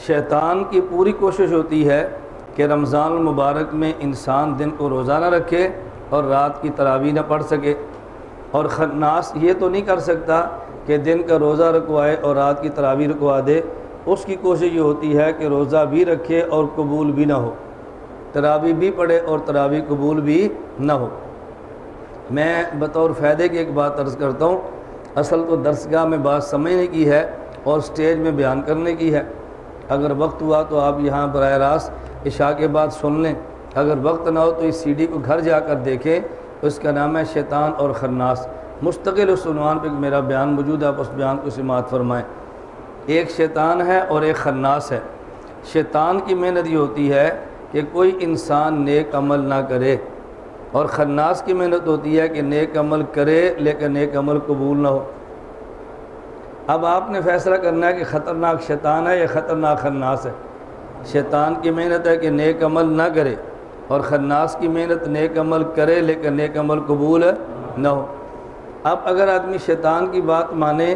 شیطان کی پوری کوشش ہوتی ہے کہ رمضان المبارک میں انسان دن کو روزہ نہ رکھے اور رات کی تراویح نہ پڑھ سکے، اور خناس یہ تو نہیں کر سکتا کہ دن کا روزہ رکوائے اور رات کی تراویح رکوا دے۔ اس کی کوشش یہ ہوتی ہے کہ روزہ بھی رکھے اور قبول بھی نہ ہو، تراویح بھی پڑھے اور تراویح قبول بھی نہ ہو۔ میں بطور فائدے کی ایک بات عرض کرتا ہوں، اصل تو درسگاہ میں بات سمجھنے کی ہے اور سٹیج میں بیان کرنے کی ہے۔ اگر وقت ہوا تو آپ یہاں براہ راست عشاء کے بعد سن لیں، اگر وقت نہ ہو تو اس سی ڈی کو گھر جا کر دیکھیں۔ اس کا نام ہے شیطان اور خناس، مستقل اس عنوان پہ میرا بیان موجود ہے، آپ اس بیان کو سماعت فرمائیں۔ ایک شیطان ہے اور ایک خناس ہے۔ شیطان کی محنت یہ ہوتی ہے کہ کوئی انسان نیک عمل نہ کرے، اور خناس کی محنت ہوتی ہے کہ نیک عمل کرے لیکن نیک عمل قبول نہ ہو۔ اب آپ نے فیصلہ کرنا ہے کہ خطرناک شیطان ہے یا خطرناک خناس ہے۔ شیطان کی محنت ہے کہ نیک عمل نہ کرے، اور خناس کی محنت نیک عمل کرے لیکن نیک عمل قبول نہ ہو۔ اب اگر آدمی شیطان کی بات مانے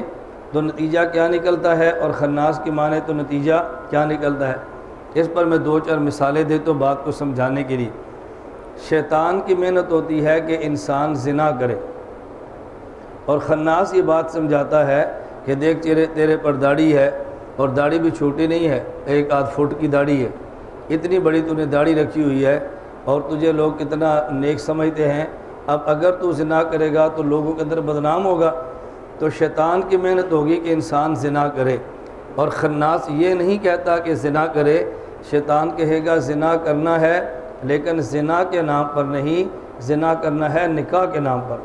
تو نتیجہ کیا نکلتا ہے، اور خناس کی مانے تو نتیجہ کیا نکلتا ہے؟ اس پر میں دو چار مثالیں دیتا ہوں بات کو سمجھانے کے لیے۔ شیطان کی محنت ہوتی ہے کہ انسان زنا کرے، اور خناس یہ بات سمجھاتا ہے کہ دیکھ تیرے پر داڑھی ہے، اور داڑھی بھی چھوٹی نہیں ہے، 1 آدھ فٹ کی داڑھی ہے، اتنی بڑی تو نے داڑھی رکھی ہوئی ہے، اور تجھے لوگ کتنا نیک سمجھتے ہیں۔ اب اگر تو زنا کرے گا تو لوگوں کے اندر بدنام ہوگا۔ تو شیطان کی محنت ہوگی کہ انسان زنا کرے، اور خناس یہ نہیں کہتا کہ زنا کرے، شیطان کہے گا زنا کرنا ہے لیکن زنا کے نام پر نہیں، زنا کرنا ہے نکاح کے نام پر۔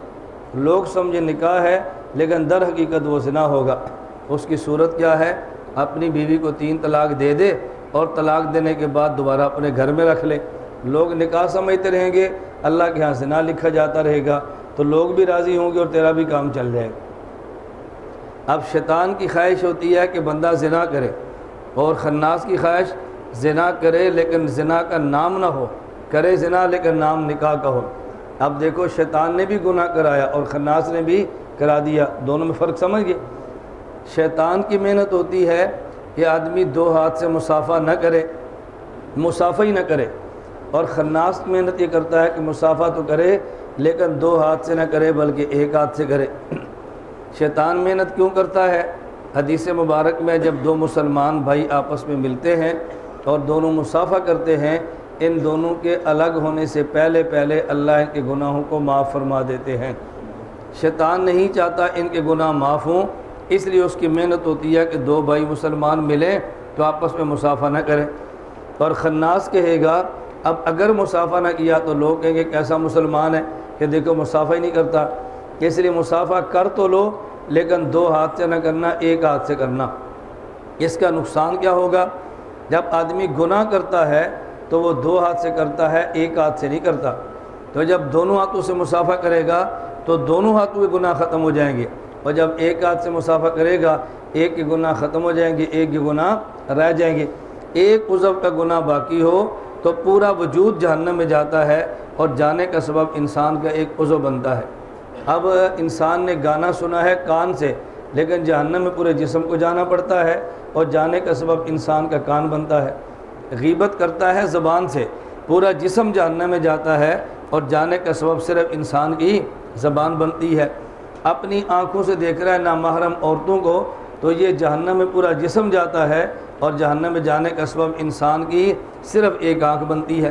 لوگ سمجھے نکاح ہے لیکن در حقیقت وہ زنا ہوگا۔ اس کی صورت کیا ہے؟ اپنی بیوی کو 3 طلاق دے دے، اور طلاق دینے کے بعد دوبارہ اپنے گھر میں رکھ لے۔ لوگ نکاح سمجھتے رہیں گے، اللہ کے ہاں زنا لکھا جاتا رہے گا، تو لوگ بھی راضی ہوں گے اور تیرا بھی کام چل جائے گا۔ اب شیطان کی خواہش ہوتی ہے کہ بندہ زنا کرے، اور خناس کی خواہش زنا کرے لیکن زنا کا نام نہ ہو، کرے زنا لیکن نام نکاح کا ہو۔ اب دیکھو شیطان نے بھی گناہ کرایا اور خناس نے بھی کرا دیا، دونوں میں فرق سمجھ گئے۔ شیطان کی محنت ہوتی ہے کہ آدمی 2 ہاتھ سے مصافحہ نہ کرے، مصافحہ ہی نہ کرے، اور خناس کی محنت یہ کرتا ہے کہ مصافحہ تو کرے لیکن 2 ہاتھ سے نہ کرے بلکہ 1 ہاتھ سے کرے۔ شیطان محنت کیوں کرتا ہے؟ حدیث مبارک میں جب 2 مسلمان بھائی آپس میں ملتے ہیں اور دونوں مصافحہ کرتے ہیں، ان دونوں کے الگ ہونے سے پہلے اللہ ان کے گناہوں کو معاف فرما دیتے ہیں۔ شیطان نہیں چاہتا ان کے گناہ معاف ہوں، اس لیے اس کی محنت ہوتی ہے کہ 2 بھائی مسلمان ملیں تو آپس میں مصافحہ نہ کریں۔ اور خناس کہے گا اب اگر مصافحہ نہ کیا تو لوگ کہیں گے کیسا مسلمان ہے کہ دیکھو مصافحہ ہی نہیں کرتا، اس لیے مصافحہ کر تو لو لیکن 2 ہاتھ سے نہ کرنا، 1 ہاتھ سے کرنا۔ اس کا نقصان کیا ہوگا؟ جب آدمی گناہ کرتا ہے تو وہ 2 ہاتھ سے کرتا ہے، 1 ہاتھ سے نہیں کرتا۔ تو جب دونوں ہاتھوں سے مصافحہ کرے گا تو دونوں ہاتھوں کے گناہ ختم ہو جائیں گے، اور جب 1 ہاتھ سے مصافحہ کرے گا 1 کے گناہ ختم ہو جائیں گے، 1 کے گناہ رہ جائیں گے۔ 1 عضو کا گناہ باقی ہو تو پورا وجود جہنم میں جاتا ہے، اور جانے کا سبب انسان کا 1 عضو بنتا ہے۔ اب انسان نے گانا سنا ہے کان سے، لیکن جہنم میں پورے جسم کو جانا پڑتا ہے، اور جانے کا سبب انسان کا کان بنتا ہے۔ غیبت کرتا ہے زبان سے، پورا جسم جہنم میں جاتا ہے، اور جانے کا سبب صرف انسان کی زبان بنتی ہے۔ اپنی آنکھوں سے دیکھ رہا ہے نامحرم عورتوں کو، تو یہ جہنم میں پورا جسم جاتا ہے، اور جہنم میں جانے کا سبب انسان کی صرف 1 آنکھ بنتی ہے۔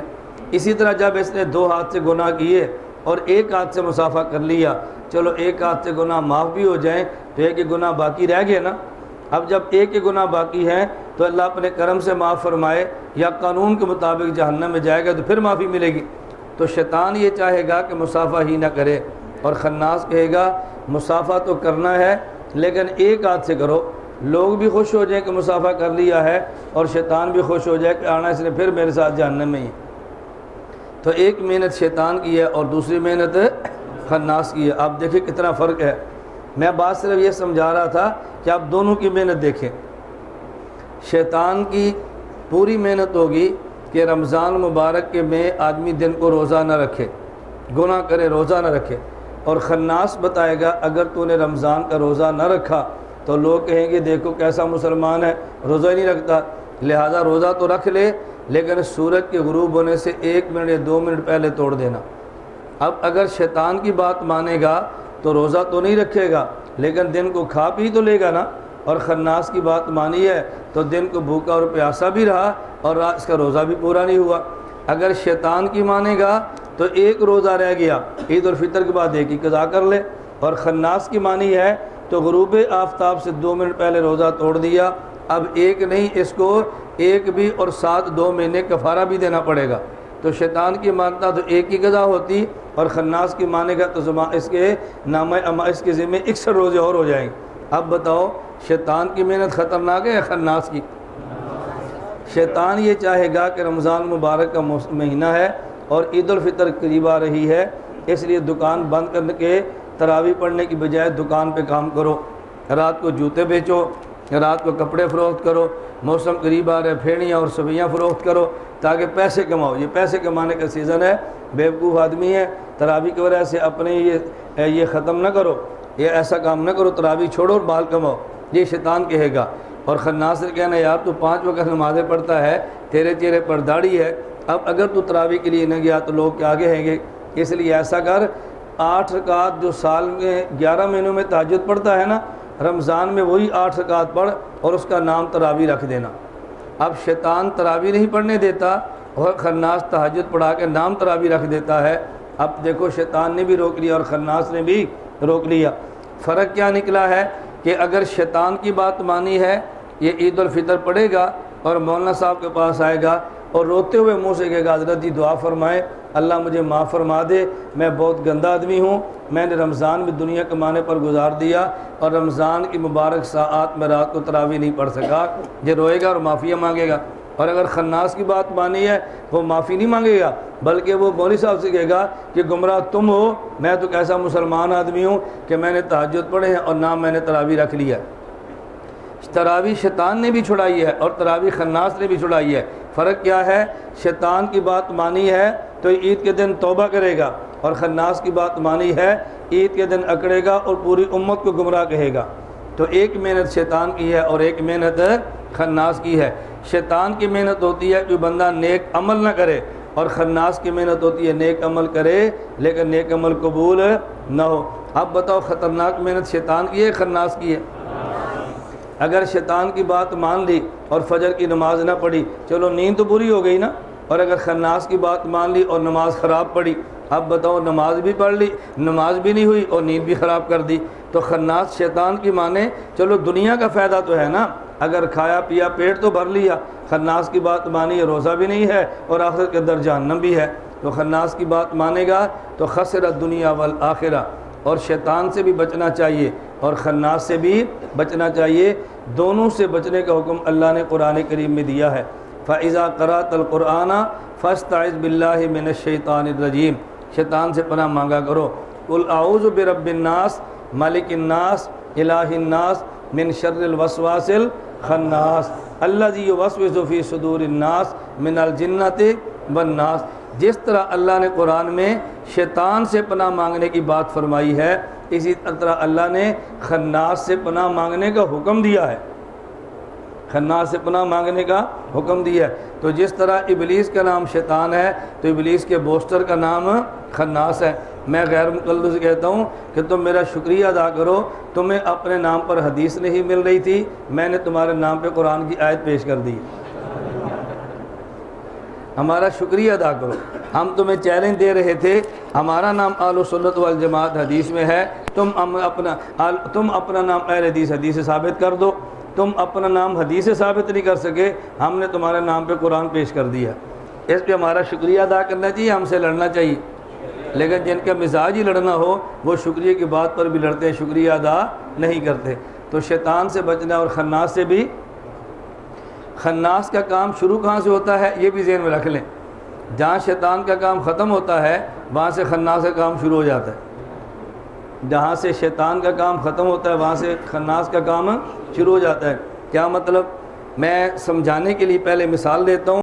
اسی طرح جب اس نے 2 ہاتھ سے گناہ کیے اور 1 ہاتھ سے مصافحہ کر لیا، چلو 1 ہاتھ سے گناہ معاف بھی ہو جائیں تو 1 کے گناہ باقی رہ گئے نا۔ اب جب 1 کے گناہ باقی ہیں تو اللہ اپنے کرم سے معاف فرمائے، یا قانون کے مطابق جہنم میں جائے گا تو پھر معافی ملے گی۔ تو شیطان یہ چاہے گا کہ مصافحہ ہی نہ کرے، اور خناس کہے گا مصافحہ تو کرنا ہے لیکن 1 ہاتھ سے کرو، لوگ بھی خوش ہو جائیں کہ مصافحہ کر لیا ہے، اور شیطان بھی خوش ہو جائے کہ آنا اس نے پھر میرے ساتھ جہنم میں ہی۔ تو ایک محنت شیطان کی ہے اور دوسری محنت خناس کی ہے۔ آپ دیکھیں کتنا فرق ہے۔ میں بات صرف یہ سمجھا رہا تھا کہ آپ دونوں کی محنت دیکھیں۔ شیطان کی پوری محنت ہوگی کہ رمضان مبارک کے میں آدمی دن کو روزہ نہ رکھے، گناہ کرے، روزہ نہ رکھے، اور خناس بتائے گا اگر تو نے رمضان کا روزہ نہ رکھا تو لوگ کہیں گے دیکھو کیسا مسلمان ہے، روزہ ہی نہیں رکھتا، لہٰذا روزہ تو رکھ لے لیکن سورج کے غروب ہونے سے 1 منٹ یا 2 منٹ پہلے توڑ دینا۔ اب اگر شیطان کی بات مانے گا تو روزہ تو نہیں رکھے گا لیکن دن کو کھا پی تو لے گا نا، اور خناس کی بات مانی ہے تو دن کو بھوکا اور پیاسا بھی رہا اور رات اس کا روزہ بھی پورا نہیں ہوا۔ اگر شیطان کی مانے گا تو 1 روزہ رہ گیا، عید الفطر کے بعد 1 کی قضا کر لے، اور خناس کی مانی ہے تو غروب آفتاب سے 2 منٹ پہلے روزہ توڑ دیا، اب 1 نہیں، اس کو 1 بھی اور 7 2 مہینے کفارہ بھی دینا پڑے گا۔ تو شیطان کی مانتا تو 1 کی قضا ہوتی، اور خناس کی مانے گا تو اس کے نامہ اس کے ذمہ 61 روزے اور ہو جائیں گے۔ اب بتاؤ شیطان کی محنت خطرناک ہے یا خناس کی؟ شیطان یہ چاہے گا کہ رمضان مبارک کا مہینہ ہے اور عید الفطر قریب آ رہی ہے، اس لیے دکان بند کرنے کے تراویح پڑھنے کی بجائے دکان پہ کام کرو، رات کو جوتے بیچو، رات کو کپڑے فروخت کرو، موسم قریب آ رہے پھیڑیاں اور سبیاں فروخت کرو تاکہ پیسے کماؤ۔ یہ پیسے کمانے کا سیزن ہے، بیوقوف آدمی ہے، تراویح کی وجہ سے اپنے یہ ختم نہ کرو، یہ ایسا کام نہ کرو، تراویح چھوڑو اور بال کماؤ، یہ شیطان کہے گا۔ اور خناس سے کہنا یار تو 5 وقت نمازیں پڑھتا ہے، تیرے چہرے پر داڑھی ہے، اب اگر تو تراویح کے لیے نہ گیا تو لوگ کیا کہیں گے؟ اس لیے ایسا کر 8 رکعت جو سال میں 11 مہینوں میں تہجد پڑھتا ہے نا، رمضان میں وہی 8 رکعت پڑھ اور اس کا نام تراویح رکھ دینا۔ اب شیطان تراویح نہیں پڑھنے دیتا اور خناس تہجد پڑھا کے نام تراویح رکھ دیتا ہے۔ اب دیکھو شیطان نے بھی روک لیا اور خناس نے بھی روک لیا۔ فرق کیا نکلا ہے کہ اگر شیطان کی بات مانی ہے، یہ عید الفطر پڑھے گا اور مولانا صاحب کے پاس آئے گا اور روتے ہوئے منہ سے کہے گا حضرت جی دعا فرمائے، اللہ مجھے معاف فرما دے، میں بہت گندا آدمی ہوں، میں نے رمضان میں دنیا کمانے پر گزار دیا اور رمضان کی مبارک ساعات میں رات کو تراویح نہیں پڑھ سکا، یہ روئے گا اور معافیاں مانگے گا۔ اور اگر خناس کی بات مانی ہے وہ معافی نہیں مانگے گا بلکہ وہ مولوی صاحب سے کہے گا کہ گمراہ تم ہو، میں تو کیسا مسلمان آدمی ہوں کہ میں نے تہجد پڑھے ہیں اور نام میں نے تراویح رکھ لیا۔ تراویح شیطان نے بھی چھڑائی ہے اور تراویح خناس نے بھی چھڑائی ہے۔ فرق کیا ہے؟ شیطان کی بات مانی ہے تو عید کے دن توبہ کرے گا، اور خناس کی بات مانی ہے عید کے دن اکڑے گا اور پوری امت کو گمراہ کہے گا۔ تو ایک محنت شیطان کی ہے اور ایک محنت خناس کی ہے۔ شیطان کی محنت ہوتی ہے کہ بندہ نیک عمل نہ کرے، اور خناس کی محنت ہوتی ہے نیک عمل کرے لیکن نیک عمل قبول نہ ہو۔ اب بتاؤ خطرناک محنت شیطان کی ہے خناس کی ہے؟ اگر شیطان کی بات مان لی اور فجر کی نماز نہ پڑھی، چلو نیند تو پوری ہو گئی نا، اور اگر خناس کی بات مان لی اور نماز خراب پڑھی، اب بتاؤ نماز بھی پڑھ لی، نماز بھی نہیں ہوئی اور نیند بھی خراب کر دی۔ تو خناس شیطان کی مانے چلو دنیا کا فائدہ تو ہے نا، اگر کھایا پیا پیٹ تو بھر لیا، خناس کی بات مانی روزہ بھی نہیں ہے اور آخرت کے اندر جہنم بھی ہے۔ تو خناس کی بات مانے گا تو خسر الدنیا والآخرہ، اور شیطان سے بھی بچنا چاہیے اور خناس سے بھی بچنا چاہیے، دونوں سے بچنے کا حکم اللہ نے قرآن کریم میں دیا ہے۔ فَإِذَا قَرَأْتَ الْقُرْآنَ فَاسْتَعِذْ بِاللَّهِ مِنَ الشَّيْطَانِ الرَّجِيمِ، شیطان سے پناہ مانگا کرو۔ قُلْ أَعُوذُ بِرَبِّ النَّاسِ مَلِكِ النَّاسِ إِلَٰهِ النَّاسِ مِنْ شَرِّ الْوَسْوَاسِ الْخَنَّاسِ الَّذِي يُوَسْوِسُ فِي صُدُورِ النَّاسِ مِنَ الْجِنَّةِ وَالنَّاسِ۔ جس طرح اللہ نے قرآن میں شیطان سے پناہ مانگنے کی بات فرمائی ہے، اسی طرح اللہ نے خناس سے پناہ مانگنے کا حکم دیا ہے، خناس سے پناہ مانگنے کا حکم دیا ہے۔ تو جس طرح ابلیس کا نام شیطان ہے تو ابلیس کے بوسٹر کا نام خناس ہے۔ میں غیر مقلد سے کہتا ہوں کہ تم میرا شکریہ ادا کرو، تمہیں اپنے نام پر حدیث نہیں مل رہی تھی، میں نے تمہارے نام پہ قرآن کی آیت پیش کر دی، ہمارا شکریہ ادا کرو۔ ہم تمہیں چیلنج دے رہے تھے، ہمارا نام اہل سنت والجماعت حدیث میں ہے، تم اپنا نام اہل حدیث سے ثابت کر دو۔ تم اپنا نام حدیث سے ثابت نہیں کر سکے، ہم نے تمہارے نام پہ قرآن پیش کر دیا۔ اس پہ ہمارا شکریہ ادا کرنا چاہیے، ہم سے لڑنا چاہیے، لیکن جن کا مزاج ہی لڑنا ہو وہ شکریہ کی بات پر بھی لڑتے ہیں، شکریہ ادا نہیں کرتے۔ تو شیطان سے بچنا اور خناس سے بھی۔ خناس کا کام شروع کہاں سے ہوتا ہے یہ بھی ذہن میں رکھ لیں، جہاں شیطان کا کام ختم ہوتا ہے وہاں سے خناس کا کام شروع ہو جاتا ہے، جہاں سے شیطان کا کام ختم ہوتا ہے وہاں سے خناس کا کام شروع ہو جاتا ہے۔ کیا مطلب؟ میں سمجھانے کے لیے پہلے مثال دیتا ہوں۔